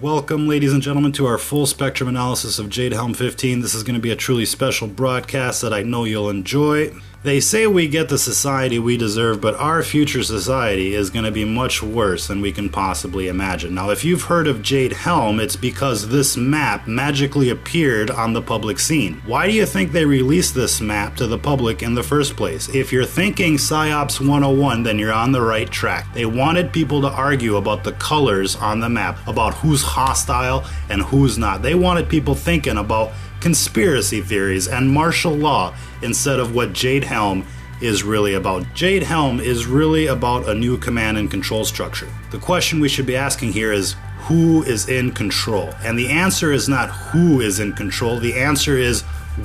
Welcome, ladies and gentlemen, to our full spectrum analysis of JADE HELM 15. This is going to be a truly special broadcast that I know you'll enjoy. They say we get the society we deserve, but our future society is going to be much worse than we can possibly imagine. Now, if you've heard of JADE HELM, it's because this map magically appeared on the public scene. Why do you think they released this map to the public in the first place? If you're thinking PsyOps 101, then you're on the right track. They wanted people to argue about the colors on the map, about who's hostile and who's not. They wanted people thinking about conspiracy theories and martial law instead of what JADE HELM is really about. JADE HELM is really about a new command and control structure. The question we should be asking here is, who is in control? And the answer is not who is in control, the answer is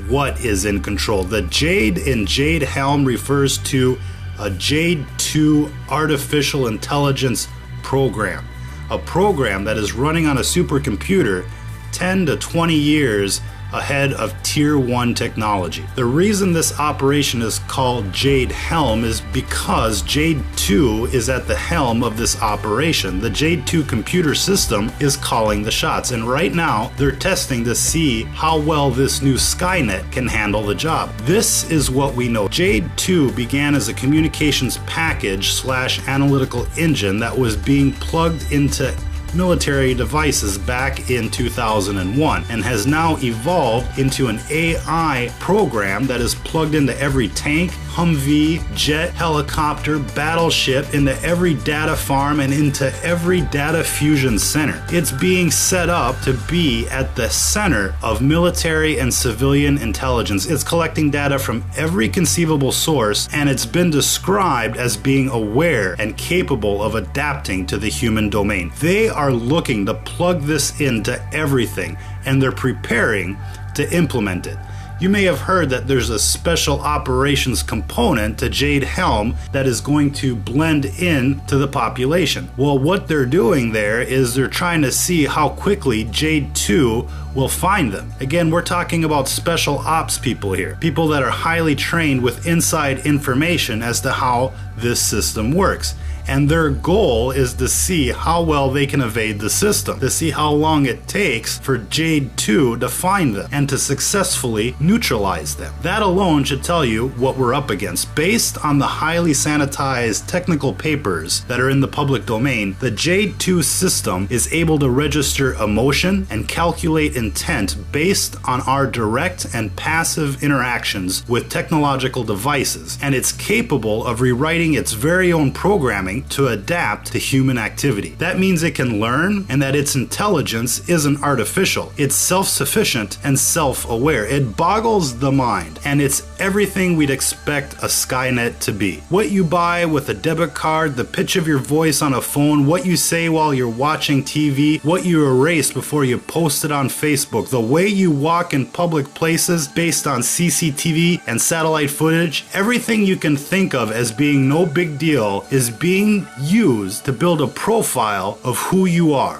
what is in control. The JADE in JADE HELM refers to a JADE 2 artificial intelligence program. A program that is running on a supercomputer 10 to 20 years ahead of Tier 1 technology. The reason this operation is called JADE HELM is because JADE 2 is at the helm of this operation. The JADE 2 computer system is calling the shots, and right now they're testing to see how well this new SkyNet can handle the job. This is what we know. JADE 2 began as a communications package / analytical engine that was being plugged into military devices back in 2001 and has now evolved into an AI program that is plugged into every tank, Humvee, jet, helicopter, battleship, into every data farm and into every data fusion center. It's being set up to be at the center of military and civilian intelligence. It's collecting data from every conceivable source, and it's been described as being aware and capable of adapting to the human domain. They are looking to plug this into everything, and they're preparing to implement it. You may have heard that there's a special operations component to JADE HELM that is going to blend in to the population. Well, what they're doing there is they're trying to see how quickly JADE 2 will find them. Again, we're talking about special ops people here, people that are highly trained with inside information as to how this system works. And their goal is to see how well they can evade the system, to see how long it takes for JADE 2 to find them and to successfully neutralize them. That alone should tell you what we're up against. Based on the highly sanitized technical papers that are in the public domain, the JADE 2 system is able to register emotion and calculate intent based on our direct and passive interactions with technological devices, and it's capable of rewriting its very own programming to adapt to human activity. That means it can learn, and that its intelligence isn't artificial. It's self-sufficient and self-aware. It boggles the mind, and it's everything we'd expect a SkyNet to be. What you buy with a debit card, the pitch of your voice on a phone, what you say while you're watching TV, what you erase before you post it on Facebook, the way you walk in public places based on CCTV and satellite footage, everything you can think of as being no big deal is being used to build a profile of who you are,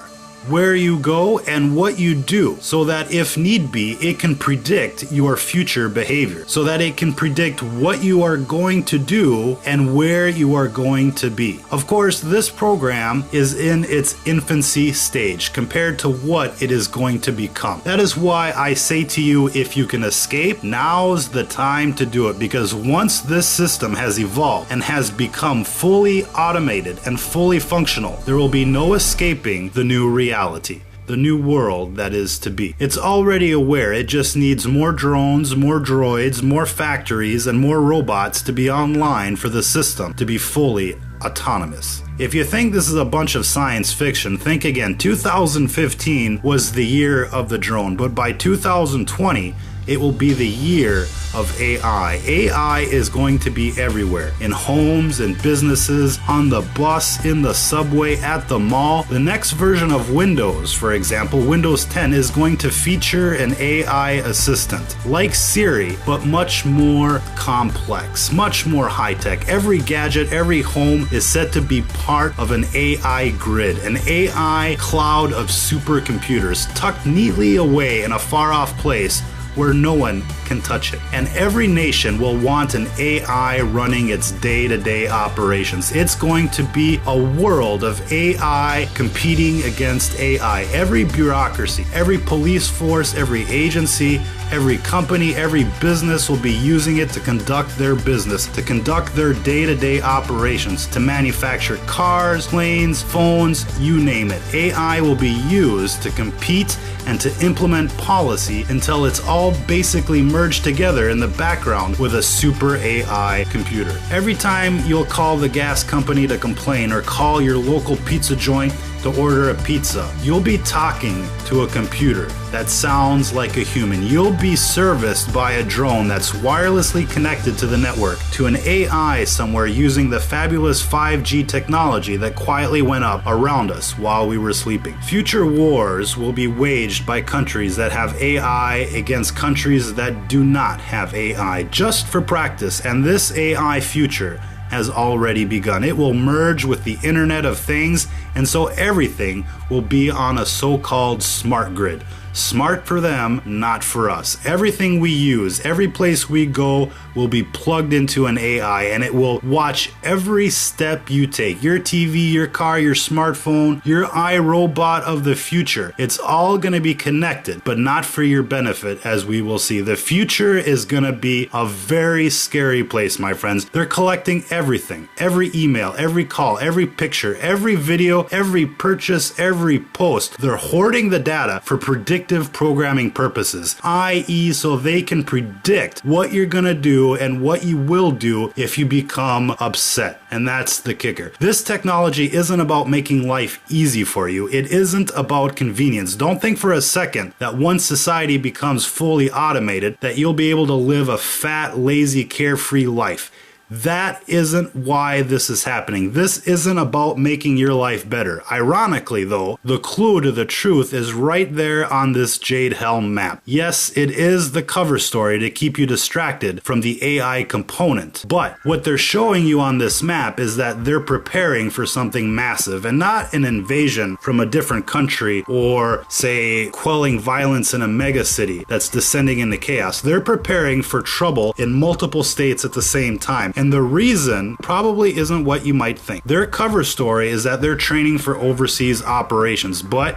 where you go, and what you do, so that if need be, it can predict your future behavior, so that it can predict what you are going to do and where you are going to be. Of course, this program is in its infancy stage compared to what it is going to become. That is why I say to you, if you can escape, now's the time to do it, because once this system has evolved and has become fully automated and fully functional, there will be no escaping the new reality, the new world that is to be. It's already aware. It just needs more drones, more droids, more factories, and more robots to be online for the system to be fully autonomous. If you think this is a bunch of science fiction, think again. 2015 was the year of the drone, but by 2020, it will be the year of AI. AI is going to be everywhere, in homes and businesses, on the bus, in the subway, at the mall. The next version of Windows, for example, Windows 10, is going to feature an AI assistant, like Siri, but much more complex, much more high-tech. Every gadget, every home is set to be part of an AI grid, an AI cloud of supercomputers tucked neatly away in a far-off place where no one can touch it. And every nation will want an AI running its day-to-day operations. It's going to be a world of AI competing against AI. Every bureaucracy, every police force, every agency, every company, every business will be using it to conduct their business, to conduct their day-to-day operations, to manufacture cars, planes, phones, you name it. AI will be used to compete and to implement policy until it's all basically merged together in the background with a super AI computer. Every time you'll call the gas company to complain or call your local pizza joint to order a pizza, you'll be talking to a computer that sounds like a human. You'll be serviced by a drone that's wirelessly connected to the network, to an AI somewhere using the fabulous 5G technology that quietly went up around us while we were sleeping. Future wars will be waged by countries that have AI against countries that do not have AI, just for practice, and this AI future has already begun. It will merge with the Internet of Things, and so everything will be on a so-called smart grid. Smart for them, not for us. Everything we use, every place we go will be plugged into an AI, and it will watch every step you take. Your TV, your car, your smartphone, your iRobot of the future. It's all going to be connected, but not for your benefit, as we will see. The future is going to be a very scary place, my friends. They're collecting everything. Every email, every call, every picture, every video, every purchase, every post. They're hoarding the data for predictive programming purposes, i.e. so they can predict what you're gonna do and what you will do if you become upset. And that's the kicker. This technology isn't about making life easy for you. It isn't about convenience. Don't think for a second that once society becomes fully automated, that you'll be able to live a fat, lazy, carefree life. That isn't why this is happening. This isn't about making your life better. Ironically, though, the clue to the truth is right there on this JADE HELM map. Yes, it is the cover story to keep you distracted from the AI component. But what they're showing you on this map is that they're preparing for something massive, and not an invasion from a different country or, say, quelling violence in a megacity that's descending into chaos. They're preparing for trouble in multiple states at the same time. And the reason probably isn't what you might think. Their cover story is that they're training for overseas operations, but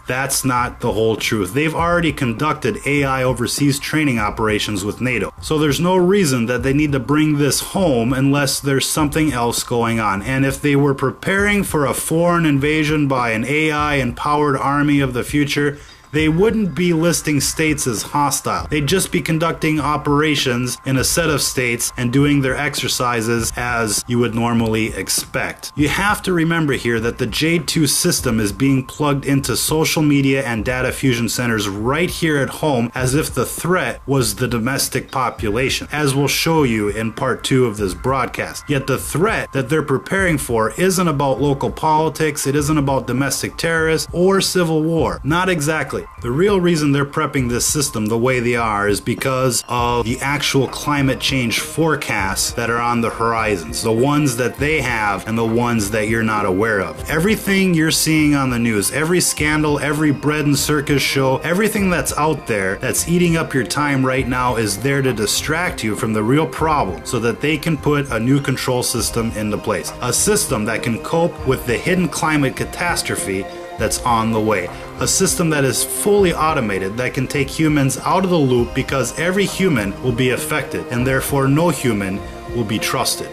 that's not the whole truth. They've already conducted AI overseas training operations with NATO. So there's no reason that they need to bring this home unless there's something else going on. And if they were preparing for a foreign invasion by an AI-empowered army of the future, they wouldn't be listing states as hostile. They'd just be conducting operations in a set of states and doing their exercises as you would normally expect. You have to remember here that the JADE 2 system is being plugged into social media and data fusion centers right here at home, as if the threat was the domestic population, as we'll show you in part 2 of this broadcast. Yet the threat that they're preparing for isn't about local politics, it isn't about domestic terrorists or civil war. Not exactly. The real reason they're prepping this system the way they are is because of the actual climate change forecasts that are on the horizons, the ones that they have and the ones that you're not aware of. Everything you're seeing on the news, every scandal, every bread and circus show, everything that's out there that's eating up your time right now is there to distract you from the real problem so that they can put a new control system into place. A system that can cope with the hidden climate catastrophe that's on the way. A system that is fully automated, that can take humans out of the loop because every human will be affected and therefore no human will be trusted.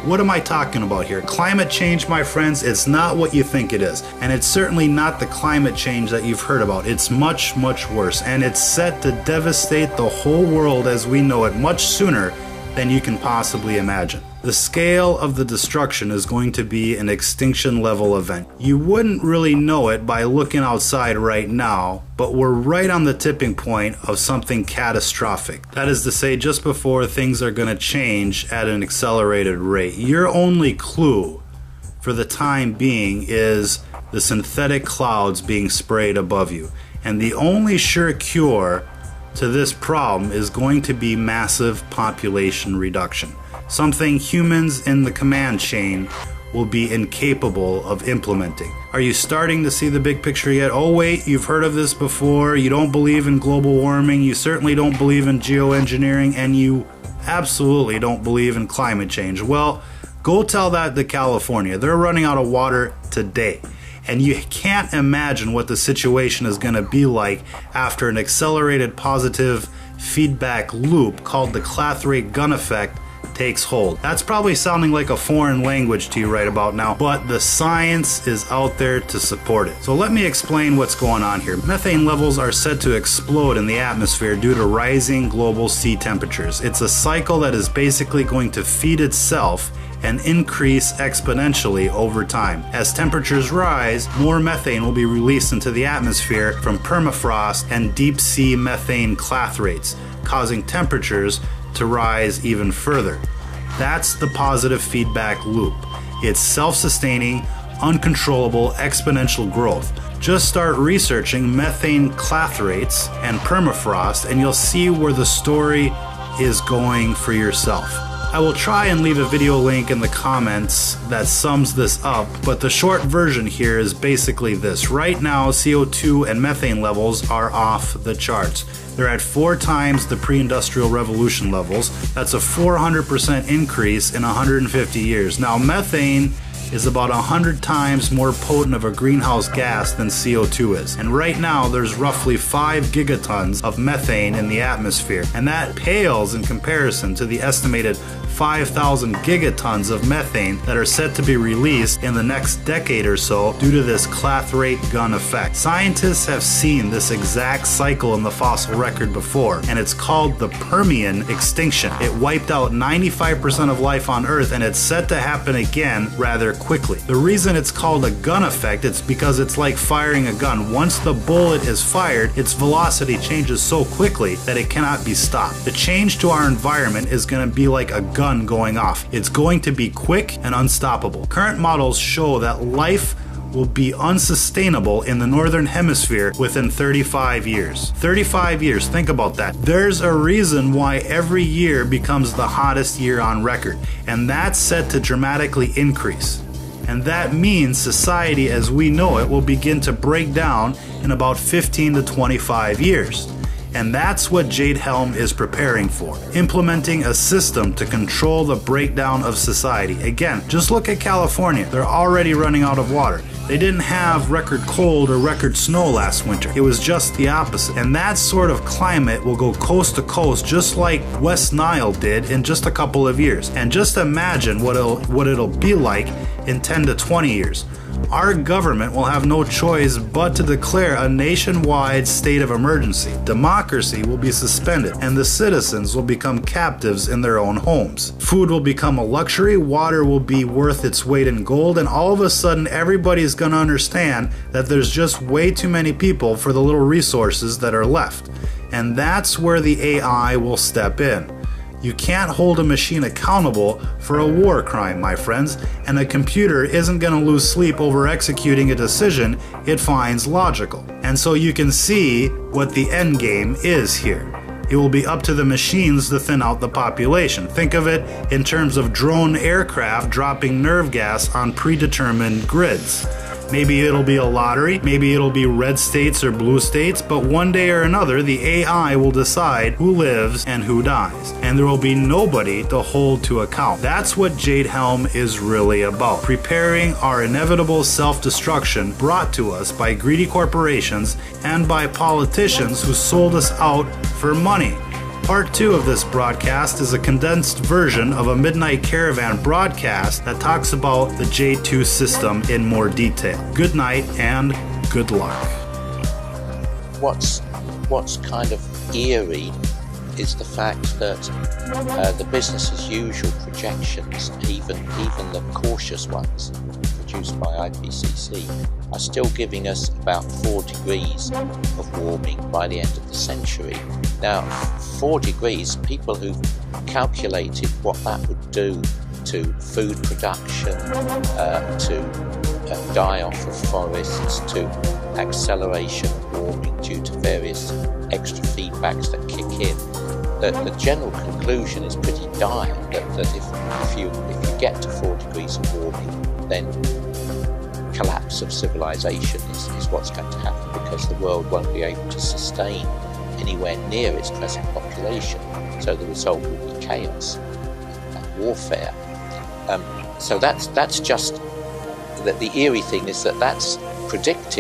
What am I talking about here? Climate change, my friends, it's not what you think it is. And it's certainly not the climate change that you've heard about. It's much, much worse. And it's set to devastate the whole world as we know it much sooner than you can possibly imagine. The scale of the destruction is going to be an extinction level event. You wouldn't really know it by looking outside right now, but we're right on the tipping point of something catastrophic. That is to say, just before things are going to change at an accelerated rate. Your only clue for the time being is the synthetic clouds being sprayed above you. And the only sure cure to this problem is going to be massive population reduction. Something humans in the command chain will be incapable of implementing. Are you starting to see the big picture yet? Oh wait, you've heard of this before. You don't believe in global warming. You certainly don't believe in geoengineering, and you absolutely don't believe in climate change. Well, go tell that to California. They're running out of water today. And you can't imagine what the situation is going to be like after an accelerated positive feedback loop called the Clathrate gun effect takes hold. That's probably sounding like a foreign language to you right about now, but the science is out there to support it. So let me explain what's going on here. Methane levels are set to explode in the atmosphere due to rising global sea temperatures. It's a cycle that is basically going to feed itself and increase exponentially over time. As temperatures rise, more methane will be released into the atmosphere from permafrost and deep sea methane clathrates, causing temperatures to rise even further. That's the positive feedback loop. It's self-sustaining, uncontrollable, exponential growth. Just start researching methane clathrates and permafrost and you'll see where the story is going for yourself. I will try and leave a video link in the comments that sums this up, but the short version here is basically this. Right now, CO2 and methane levels are off the charts. They're at 4 times the pre-industrial revolution levels. That's a 400% increase in 150 years. Now, methane is about 100 times more potent of a greenhouse gas than CO2 is. And right now, there's roughly 5 gigatons of methane in the atmosphere. And that pales in comparison to the estimated 5,000 gigatons of methane that are set to be released in the next decade or so due to this Clathrate gun effect. Scientists have seen this exact cycle in the fossil record before, and it's called the Permian extinction. It wiped out 95% of life on Earth, and it's set to happen again rather quickly. The reason it's called a gun effect, it's because it's like firing a gun. Once the bullet is fired, its velocity changes so quickly that it cannot be stopped. The change to our environment is going to be like a gun going off. It's going to be quick and unstoppable. Current models show that life will be unsustainable in the northern hemisphere within 35 years. 35 years, think about that. There's a reason why every year becomes the hottest year on record, and that's set to dramatically increase. And that means society as we know it will begin to break down in about 15 to 25 years. And that's what JADE HELM is preparing for, implementing a system to control the breakdown of society. Again, just look at California. They're already running out of water. They didn't have record cold or record snow last winter. It was just the opposite. And that sort of climate will go coast to coast just like West Nile did in just a couple of years. And just imagine what it'll be like in 10 to 20 years. Our government will have no choice but to declare a nationwide state of emergency. Democracy will be suspended, and the citizens will become captives in their own homes. Food will become a luxury, water will be worth its weight in gold, and all of a sudden everybody's going to understand that there's just way too many people for the little resources that are left. And that's where the AI will step in. You can't hold a machine accountable for a war crime, my friends, and a computer isn't going to lose sleep over executing a decision it finds logical. And so you can see what the end game is here. It will be up to the machines to thin out the population. Think of it in terms of drone aircraft dropping nerve gas on predetermined grids. Maybe it'll be a lottery, maybe it'll be red states or blue states, but one day or another the AI will decide who lives and who dies, and there will be nobody to hold to account. That's what JADE HELM is really about, preparing our inevitable self-destruction brought to us by greedy corporations and by politicians who sold us out for money. Part 2 of this broadcast is a condensed version of a Midnight Caravan broadcast that talks about the J2 system in more detail. Good night and good luck. What's kind of eerie is the fact that the business as usual projections, even the cautious ones produced by IPCC, are still giving us about 4 degrees of warming by the end of the century. Now, 4 degrees, people who've calculated what that would do to food production, to die-off of forests, to acceleration of warming due to various extra feedbacks that kick in, the general conclusion is pretty dire that if you get to 4 degrees of warming, then collapse of civilization is what's going to happen, because the world won't be able to sustain anywhere near its present population. So the result will be chaos and warfare. So that's just that. The eerie thing is that that's predicted